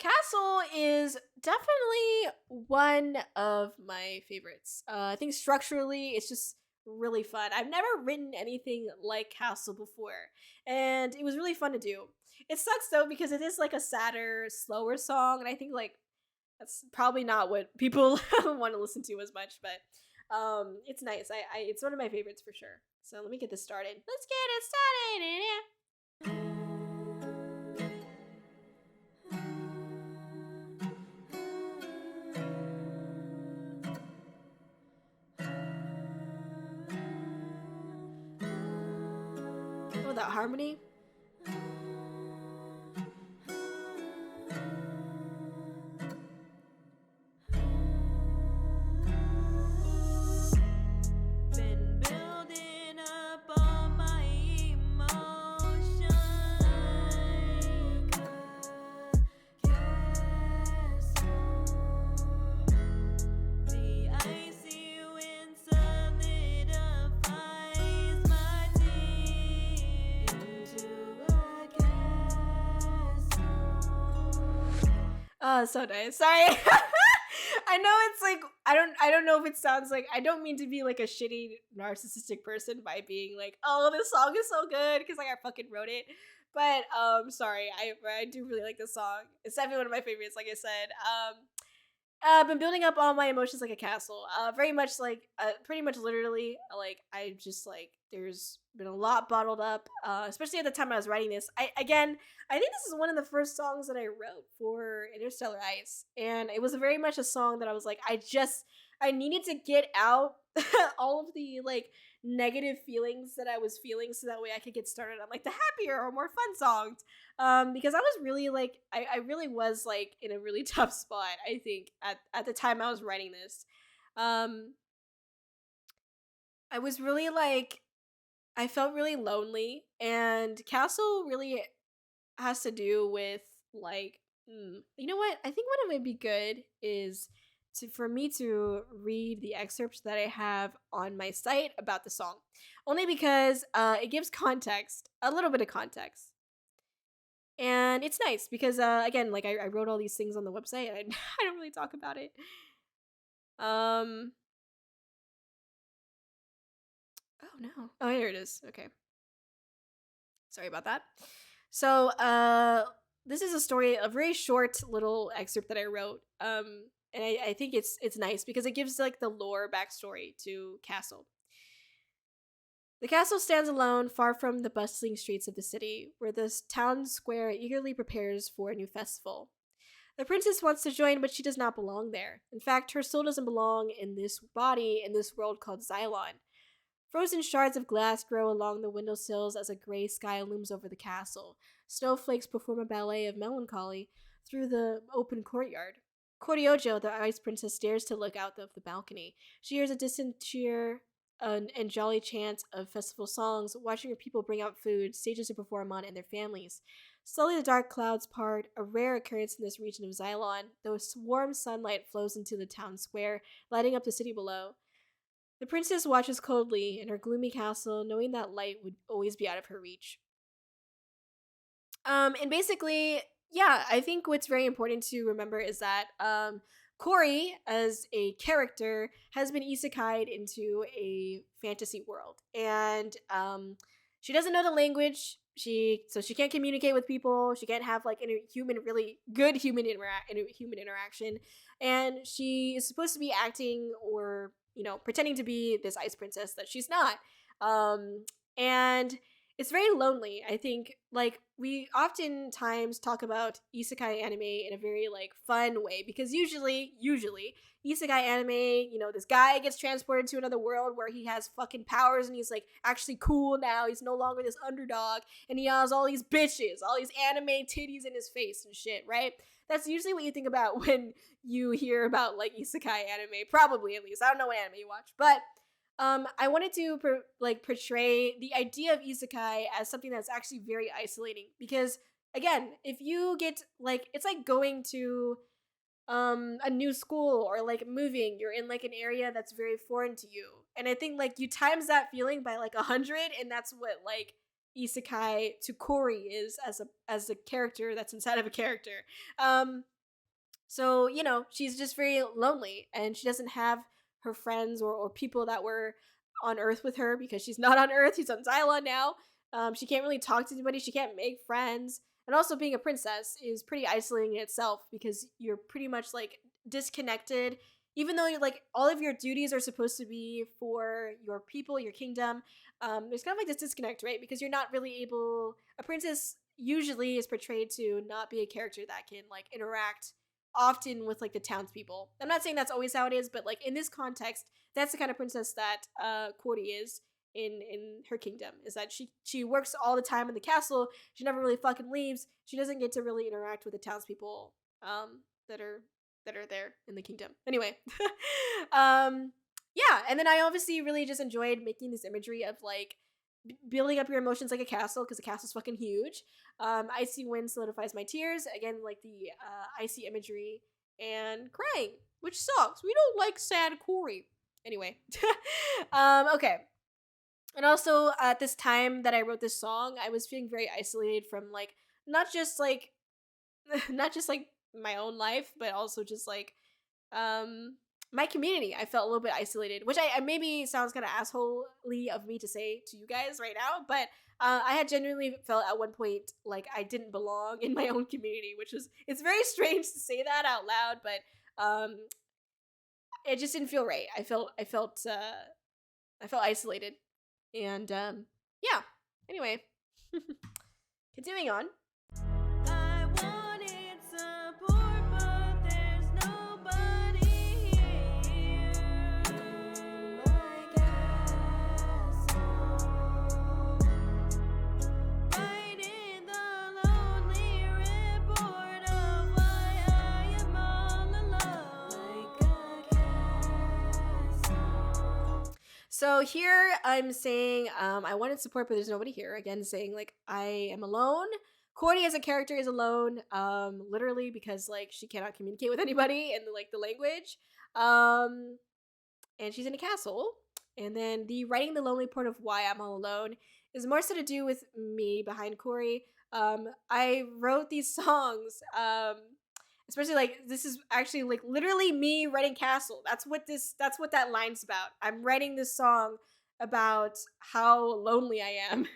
Castle is definitely one of my favorites. I think structurally, it's just really fun. I've never written anything like Castle before, and it was really fun to do. It sucks though because it is like a sadder, slower song, and I think like that's probably not what people want to listen to as much. But it's nice. It's one of my favorites for sure. So let me get this started. Let's get it started. Oh, that harmony. Been building up all my emotions like a castle. The icy wind solidifies my tears into a castle. Oh, so nice. Sorry. I know it's like I don't know if it sounds like I don't mean to be like a shitty narcissistic person by being like, "Oh, this song is so good" because like I fucking wrote it. But sorry. I do really like this song. It's definitely one of my favorites like I said. I've been building up all my emotions like a castle. Very much like, pretty much literally, like I just like there's been a lot bottled up. Especially at the time I was writing this. I think this is one of the first songs that I wrote for Interstellar Ice, and it was very much a song that I was like, I needed to get out all of the like negative feelings that I was feeling, so that way I could get started on like the happier or more fun songs. Because I was really like I really was like in a really tough spot, I think, at the time I was writing this. um I was really like I felt really lonely, and Castle really has to do with like, you know what, I think what it would be good is for me to read the excerpts that I have on my site about the song, only because it gives context, a little bit of context. And it's nice because again, like I wrote all these things on the website, and I don't really talk about it. um oh no, oh, here it is. Okay, sorry about that. So this is a story, a very short little excerpt that I wrote. And I think it's nice because it gives like the lore backstory to Castle. The castle stands alone, far from the bustling streets of the city, where the town square eagerly prepares for a new festival. The princess wants to join, but she does not belong there. In fact, her soul doesn't belong in this body in this world called Xylon. Frozen shards of glass grow along the windowsills as a gray sky looms over the castle. Snowflakes perform a ballet of melancholy through the open courtyard. Kōri-Oujo, the ice princess, stares to look out of the balcony. She hears a distant cheer and jolly chant of festival songs, watching her people bring out food, stages to perform on, and their families. Slowly the dark clouds part, a rare occurrence in this region of Xylon, though warm sunlight flows into the town square, lighting up the city below. The princess watches coldly in her gloomy castle, knowing that light would always be out of her reach. And basically, yeah, I think what's very important to remember is that Kōri, as a character, has been isekai'd into a fantasy world, and she doesn't know the language. So she can't communicate with people. She can't have like really good human interaction, and she is supposed to be acting or pretending to be this ice princess that she's not. And it's very lonely. I think like we oftentimes talk about isekai anime in a very like fun way, because usually isekai anime, this guy gets transported to another world where he has fucking powers and he's like actually cool now. He's no longer this underdog, and he has all these bitches, all these anime titties in his face and shit, right? That's usually what you think about when you hear about like isekai anime, probably, at least. I don't know what anime you watch, but I wanted to portray the idea of isekai as something that's actually very isolating, because again, if you get like, it's like going to a new school or like moving, you're in like an area that's very foreign to you, and I think like you times that feeling by like 100, and that's what like isekai to Kōri is as a character that's inside of a character. So, she's just very lonely and she doesn't have her friends or people that were on Earth with her because she's not on Earth. She's on Xylon now. She can't really talk to anybody. She can't make friends. And also, being a princess is pretty isolating in itself because you're pretty much like disconnected. Even though you're like all of your duties are supposed to be for your people, your kingdom, there's kind of like this disconnect, right? Because you're not really able. A princess usually is portrayed to not be a character that can like interact often with like the townspeople. I'm not saying that's always how it is, but like in this context, that's the kind of princess that Kōri is in her kingdom. Is that she works all the time in the castle. She never really fucking leaves. She doesn't get to really interact with the townspeople that are there in the kingdom. Anyway, yeah, and then I obviously really just enjoyed making this imagery of like building up your emotions like a castle because the castle's fucking huge. Icy wind solidifies my tears. Again, like the icy imagery and crying, which sucks. We don't like sad Kōri. Anyway, okay. And also at this time that I wrote this song, I was feeling very isolated from like not just like not just like my own life, but also just like my community. I felt a little bit isolated, which I maybe sounds kind of assholey of me to say to you guys right now, but I had genuinely felt at one point like I didn't belong in my own community, which was it's very strange to say that out loud, but it just didn't feel right. I felt isolated, and yeah. Anyway, continuing on. I wanted support, but there's nobody here. My castle, writing the lonely report of why I am all alone. Like a castle. So here I'm saying I wanted support, but there's nobody here. Again, saying like I am alone. Kōri as a character is alone, literally because like she cannot communicate with anybody in like the language, and she's in a castle. And then the writing the lonely part of why I'm all alone is more so to do with me behind Kōri. I wrote these songs, especially like this is actually like literally me writing castle. That's what that line's about. I'm writing this song about how lonely I am.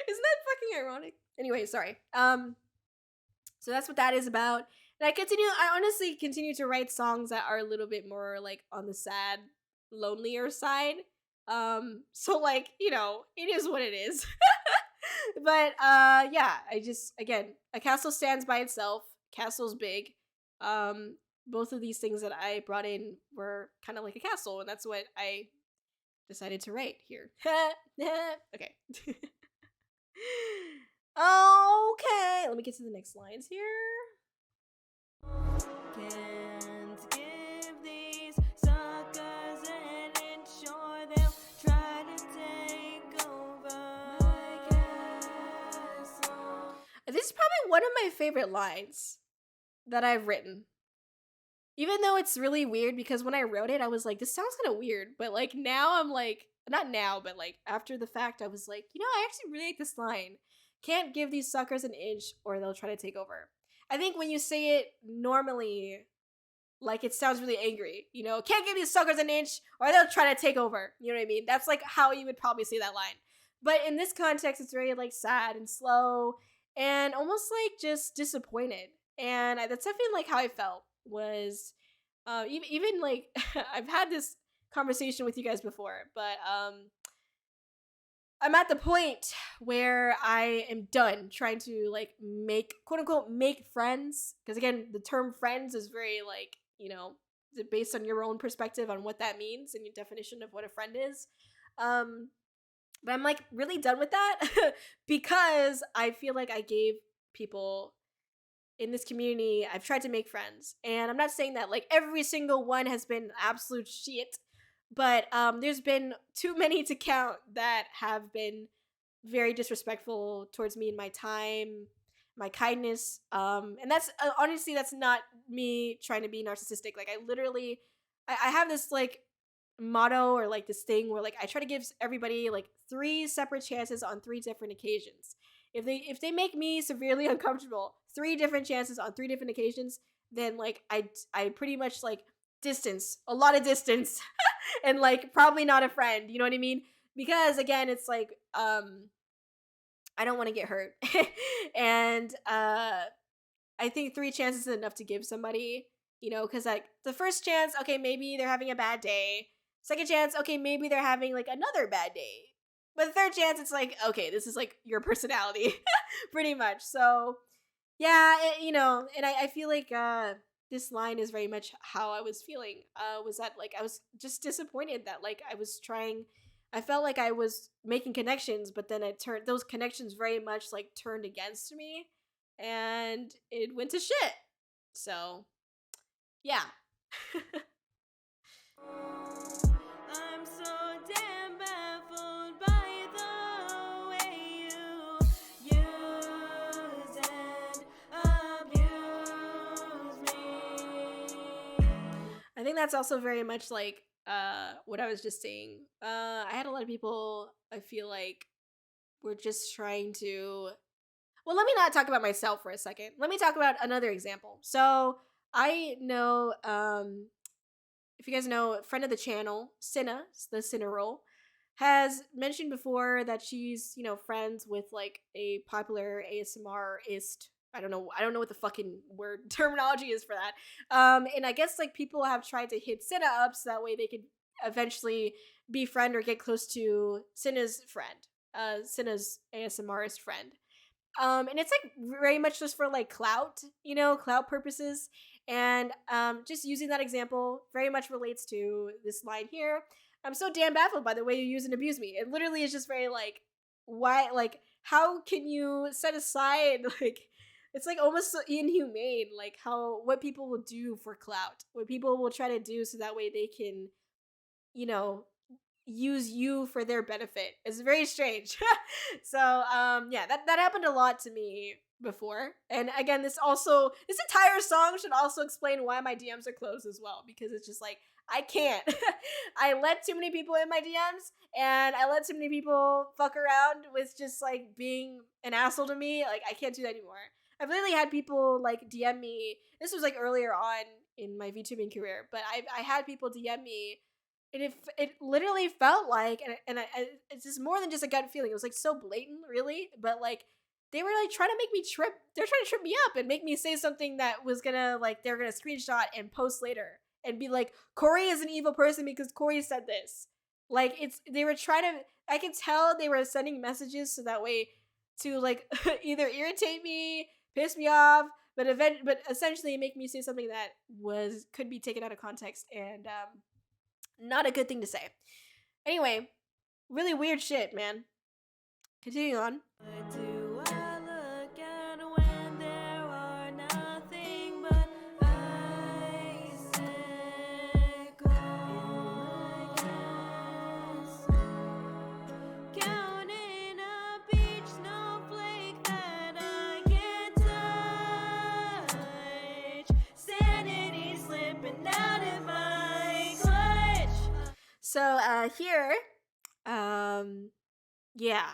Isn't that fucking ironic? Anyway, sorry. So that's what that is about. And I honestly continue to write songs that are a little bit more like on the sad, lonelier side. So like, it is what it is. But yeah, I just again, a castle stands by itself. Castle's big. Both of these things that I brought in were kind of like a castle, and that's what I decided to write here. Okay. Okay, let me get to the next lines here. Can't give these suckers an inch or they'll try to take over my castle. This is probably one of my favorite lines that I've written. Even though it's really weird because when I wrote it, I was like, this sounds kind of weird. But like now I'm like, not now, but like after the fact, I was like, I actually really like this line. Can't give these suckers an inch or they'll try to take over. I think when you say it normally, like it sounds really angry. Can't give these suckers an inch or they'll try to take over. You know what I mean? That's like how you would probably say that line. But in this context, it's very like sad and slow and almost like just disappointed. And that's definitely like how I felt was even like I've had this conversation with you guys before, but I'm at the point where I am done trying to like make quote unquote make friends, because again the term friends is very like based on your own perspective on what that means and your definition of what a friend is. But I'm like really done with that because I feel like I gave people in this community, I've tried to make friends, and I'm not saying that like every single one has been absolute shit, but there's been too many to count that have been very disrespectful towards me and my time, my kindness, and that's honestly that's not me trying to be narcissistic. Like I literally, I have this like motto or like this thing where like I try to give everybody like 3 separate chances on 3 different occasions. If they make me severely uncomfortable 3 different chances on 3 different occasions, then like I pretty much like distance, a lot of distance, and like probably not a friend, you know what I mean? Because again, it's like I don't want to get hurt. And I think 3 chances is enough to give somebody, you know, because like the first chance, okay, maybe they're having a bad day. Second chance, okay, maybe they're having like another bad day. But the third chance, it's like, okay, this is like your personality, pretty much. So yeah, you know, and I feel like this line is very much how I was feeling. Was that like I was just disappointed that like I was trying. I felt like I was making connections, but then it turned those connections very much like turned against me, and it went to shit. So yeah. I'm so damn baffled by the way you use and abuse me. I think that's also very much like what I was just saying. I had a lot of people I feel like were just trying to. Well, let me not talk about myself for a second. Let me talk about another example. So I know, if you guys know, a friend of the channel, Cinna, the Cinna Roll, has mentioned before that she's, you know, friends with like a popular ASMRist. I don't know what the fucking word terminology is for that. And I guess like people have tried to hit Cinna up so that way they could eventually befriend or get close to Cinna's friend, Cinna's ASMRist friend. And it's like very much just for like clout, you know, clout purposes. And just using that example very much relates to this line here. I'm so damn baffled by the way you use and abuse me. It literally is just very like, why, like, how can you set aside, like, it's like almost so inhumane, like how, what people will do for clout, what people will try to do so that way they can, you know, use you for their benefit. It's very strange. So yeah, that happened a lot to me before. And again, this entire song should also explain why my DMs are closed as well, because it's just like I can't. I let too many people in my DMs, and I let too many people fuck around with just like being an asshole to me. Like I can't do that anymore. I've literally had people like DM me. This was like earlier on in my VTubing career, but I had people DM me, and it literally felt like, it's just more than just a gut feeling. It was like so blatant, really. But like they were like trying to make me trip. They're trying to trip me up and make me say something that was gonna like they're gonna screenshot and post later and be like, Kōri is an evil person because Kōri said this. Like they were trying to. I could tell they were sending messages so that way to like either irritate me, piss me off, but essentially make me say something that could be taken out of context, and not a good thing to say. Anyway, really weird shit, man. Continuing on. What do I look at when there are nothing but icicles in my glass? Counting up each snowflake that I can't touch. Sanity slipping out of my clutch. So here, yeah.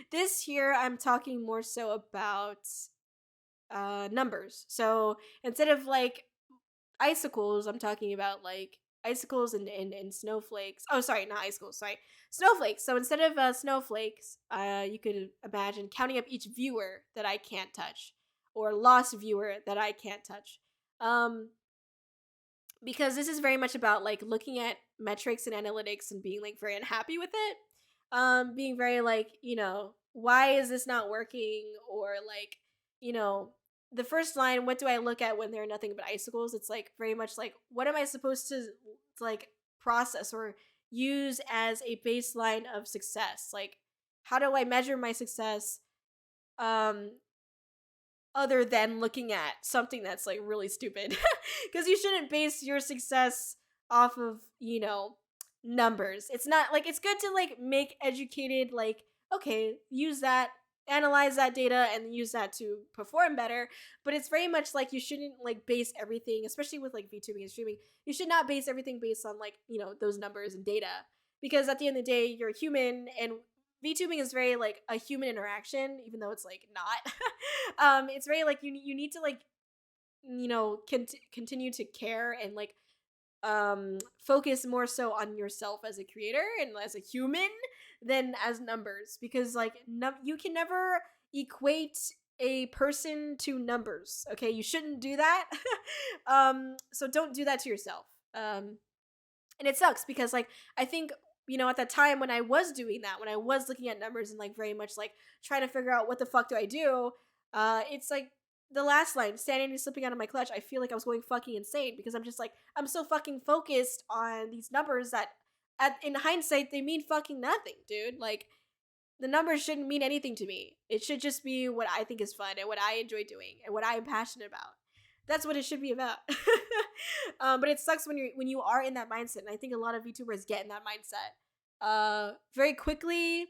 This here I'm talking more so about numbers. So instead of like icicles, I'm talking about like icicles and snowflakes. Oh, sorry, not icicles, sorry. Snowflakes. So instead of snowflakes, you could imagine counting up each viewer that I can't touch, or lost viewer that I can't touch. Because this is very much about like looking at metrics and analytics and being like very unhappy with it. Being very like, you know, why is this not working? Or like, you know, the first line, what do I look at when there are nothing but icicles? It's like very much like, what am I supposed to like process or use as a baseline of success? Like, how do I measure my success? Um, Other than looking at something that's like really stupid. Because you shouldn't base your success off of, you know, numbers. It's not like, it's good to like make educated, like, okay, use that, analyze that data and use that to perform better. But it's very much like you shouldn't like base everything, especially with like VTubing and streaming, you should not base everything based on like, you know, those numbers and data. Because at the end of the day, you're a human, and VTubing is very like a human interaction, even though it's like not. It's very like you need to like continue to care and like focus more so on yourself as a creator and as a human than as numbers, because like you can never equate a person to numbers. Okay, you shouldn't do that. So don't do that to yourself. And it sucks because like I think at that time when I was doing that, when I was looking at numbers and like very much like trying to figure out what the fuck do I do, it's like the last line, standing and slipping out of my clutch. I feel like I was going fucking insane because I'm just like I'm so fucking focused on these numbers that in hindsight they mean fucking nothing, dude. Like the numbers shouldn't mean anything to me. It should just be what I think is fun and what I enjoy doing and what I'm passionate about. That's what it should be about. But it sucks when you are in that mindset, and I think a lot of VTubers get in that mindset very quickly,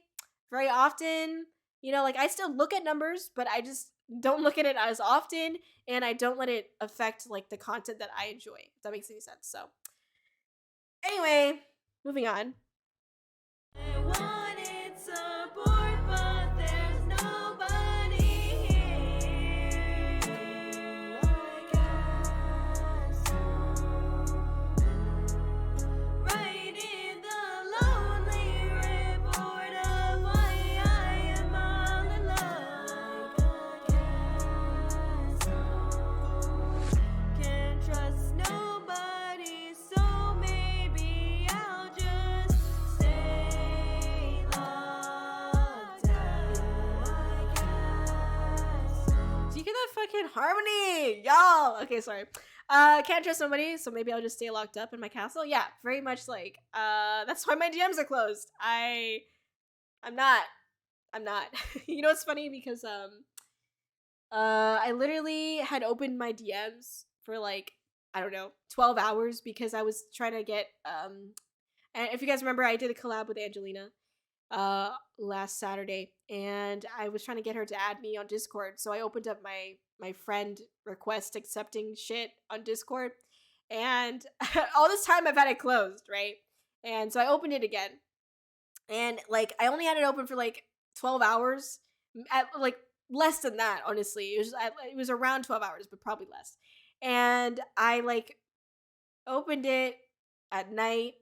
very often. Like I still look at numbers, but I just don't look at it as often, and I don't let it affect like the content that I enjoy. If that makes any sense. So anyway, moving on. I wanted support, but there's nobody here. Writing the lonely report of why I am all alone. Can't trust nobody, so maybe I'll just stay locked down. Do you get that fucking harmony, y'all? Okay, sorry. Can't trust somebody, so maybe I'll just stay locked up in my castle. Yeah, very much like. That's why my DMs are closed. I'm not. It's funny because I literally had opened my DMs for like I don't know 12 hours because I was trying to get And if you guys remember, I did a collab with Angelina last Saturday, and I was trying to get her to add me on Discord. So I opened up my friend request accepting shit on Discord, and all this time I've had it closed, right? And so I opened it again, and like I only had it open for like 12 hours, at like less than that, honestly. It was around 12 hours, but probably less. And I like opened it at night,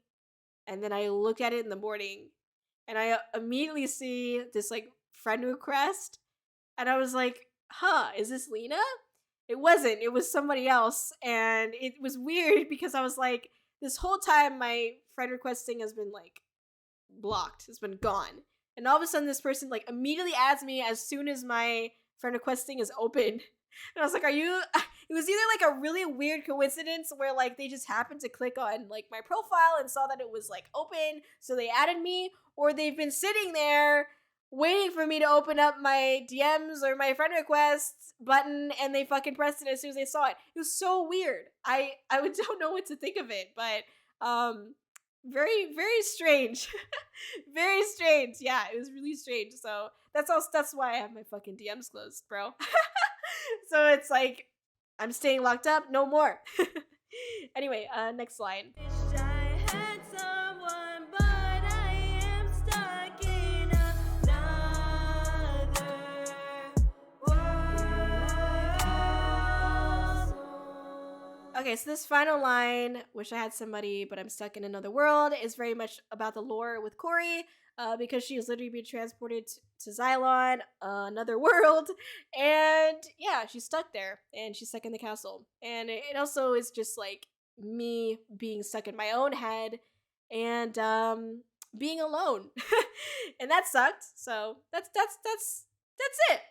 and then I look at it in the morning, and I immediately see this like friend request, and I was like, "Huh, is this Lena?" It wasn't. It was somebody else, and it was weird because I was like, this whole time my friend requesting has been like blocked. It's been gone, and all of a sudden this person like immediately adds me as soon as my friend requesting is open. And I was like, "Are you?" It was either like a really weird coincidence where like they just happened to click on like my profile and saw that it was like open, so they added me, or they've been sitting there waiting for me to open up my DMs or my friend requests button, and they fucking pressed it as soon as they saw it. It was so weird. Don't know what to think of it, but very very strange. Very strange. Yeah, it was really strange. So that's why I have my fucking DMs closed, bro. So it's like I'm staying locked up, no more. Anyway, next line. Wish I had someone, but I am stuck in another world. Okay, so this final line, wish I had somebody, but I'm stuck in another world, is very much about the lore with Kōri, because she is literally being transported to Xylon, another world, and yeah, she's stuck there, and she's stuck in the castle. And it also is just like me being stuck in my own head, and being alone. And that sucked. So that's it.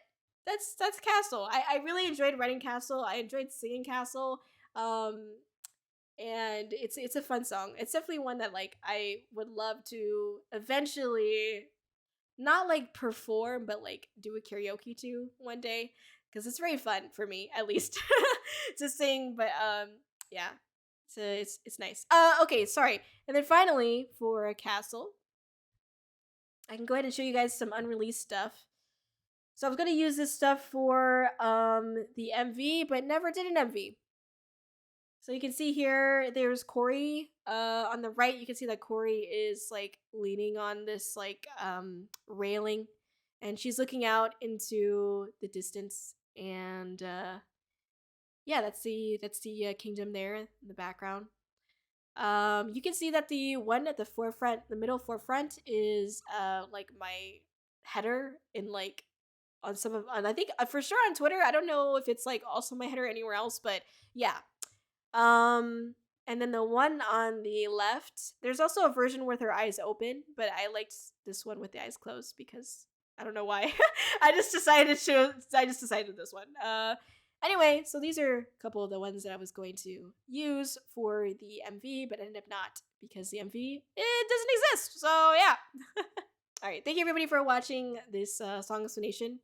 That's Castle. I really enjoyed writing Castle. I enjoyed singing Castle. And it's a fun song. It's definitely one that like I would love to eventually not like perform, but like do a karaoke to one day, because it's very fun for me at least to sing. But yeah, so it's nice. Okay, sorry. And then finally for Castle, I can go ahead and show you guys some unreleased stuff. So I was gonna use this stuff for the MV, but never did an MV. So you can see here, there's Kōri. On the right, you can see that Kōri is like leaning on this like railing, and she's looking out into the distance. And yeah, that's the kingdom there in the background. You can see that the one at the forefront, the middle forefront, is like my header in like on some of, and I think for sure on Twitter. I don't know if it's like also my header anywhere else, but yeah. Um, and then the one on the left, there's also a version with her eyes open, but I liked this one with the eyes closed because I don't know why. I just decided this one. Anyway, so these are a couple of the ones that I was going to use for the MV, but ended up not because the MV it doesn't exist. So yeah. All right, thank you everybody for watching this song explanation.